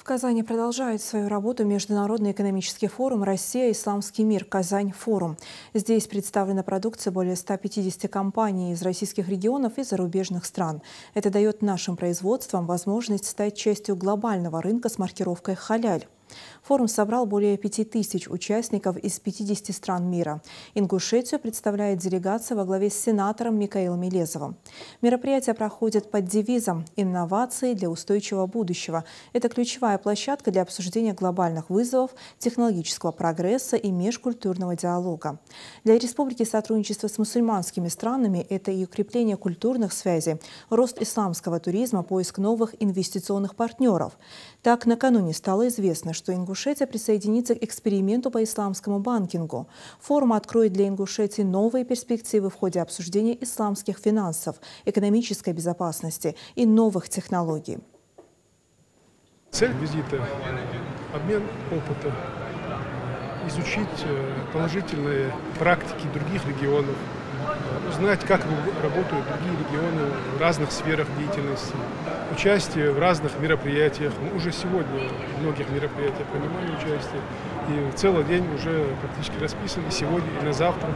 В Казани продолжает свою работу Международный экономический форум «Россия. Исламский мир. Казань-форум». Здесь представлена продукция более 150 компаний из российских регионов и зарубежных стран. Это дает нашим производствам возможность стать частью глобального рынка с маркировкой «Халяль». Форум собрал более 5000 участников из 50 стран мира. Ингушетию представляет делегация во главе с сенатором Микаилом Мелезовым. Мероприятие проходит под девизом «Инновации для устойчивого будущего». Это ключевая площадка для обсуждения глобальных вызовов, технологического прогресса и межкультурного диалога. Для республики сотрудничество с мусульманскими странами – это и укрепление культурных связей, рост исламского туризма, поиск новых инвестиционных партнеров. Так, накануне стало известно, что Ингушетия присоединится к эксперименту по исламскому банкингу. Форум откроет для Ингушетии новые перспективы в ходе обсуждения исламских финансов, экономической безопасности и новых технологий. Цель визита – обмен опыта, изучить положительные практики других регионов, узнать, как работают другие регионы в разных сферах деятельности, участие в разных мероприятиях. Мы уже сегодня в многих мероприятиях принимали участие, и целый день уже практически расписан, и сегодня, и на завтра.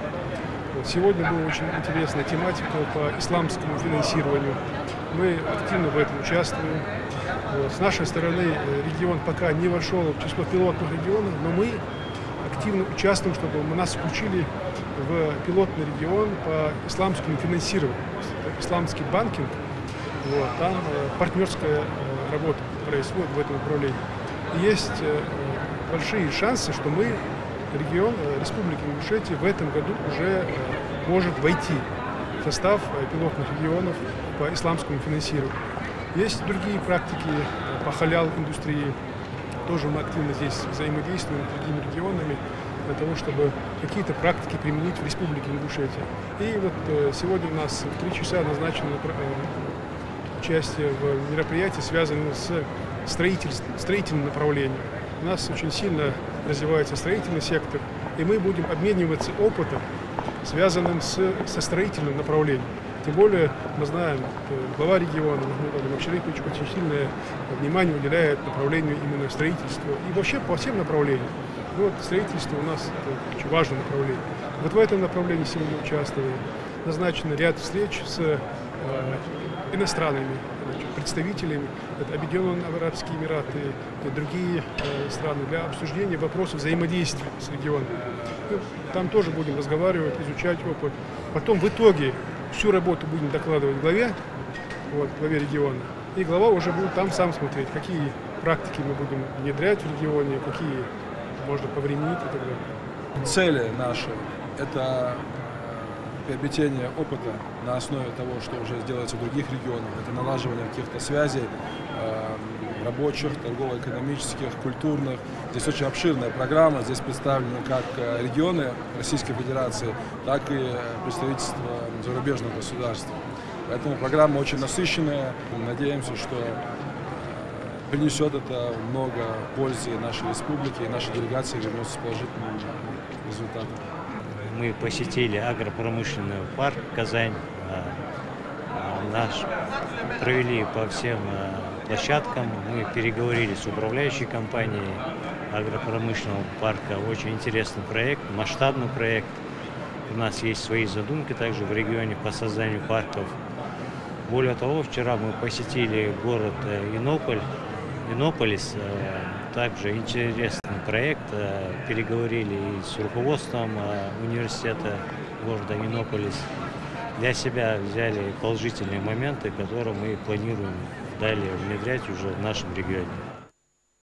Сегодня была очень интересная тематика по исламскому финансированию. Мы активно в этом участвуем. С нашей стороны регион пока не вошел в число пилотных регионов, но мы активно участвуем, чтобы нас включили в пилотный регион по исламскому финансированию. Исламский банкинг, там партнерская работа происходит в этом направлении. И есть большие шансы, что мы, регион Республики Ингушетия, в этом году уже может войти в состав пилотных регионов по исламскому финансированию. Есть другие практики по халял-индустрии. Тоже мы активно здесь взаимодействуем с другими регионами для того, чтобы какие-то практики применить в Республике Ингушетия. И вот сегодня у нас в 3 часа назначено участие в мероприятии, связанном с строительным направлением. У нас очень сильно развивается строительный сектор, и мы будем обмениваться опытом, связанным со строительным направлением. Тем более мы знаем, глава региона Макшарипович очень сильное внимание уделяет направлению именно строительства и вообще по всем направлениям. Вот строительство у нас это очень важное направление. Вот в этом направлении сегодня участвуем. Назначен ряд встреч с иностранными представителями, это Объединенные Арабские Эмираты и другие страны, для обсуждения вопросов взаимодействия с регионом. Там тоже будем разговаривать, изучать опыт. Потом в итоге всю работу будем докладывать главе региона. И глава уже будет там сам смотреть, какие практики мы будем внедрять в регионе, какие можно повременить и так далее. Цели наши – это приобретение опыта на основе того, что уже делается в других регионах. Это налаживание каких-то связей рабочих, торгово-экономических, культурных. Здесь очень обширная программа. Здесь представлены как регионы Российской Федерации, так и представительства зарубежных государств. Поэтому программа очень насыщенная. Надеемся, что принесет это много пользы нашей республике, и наша делегация вернется с положительным результатом. Мы посетили агропромышленный парк Казань, провели по всем площадкам, мы переговорили с управляющей компанией агропромышленного парка. Очень интересный проект, масштабный проект. У нас есть свои задумки также в регионе по созданию парков. Более того, вчера мы посетили город Иннополис, также интересный проект, переговорили и с руководством университета города Иннополис. Для себя взяли положительные моменты, которые мы планируем далее внедрять уже в нашем регионе.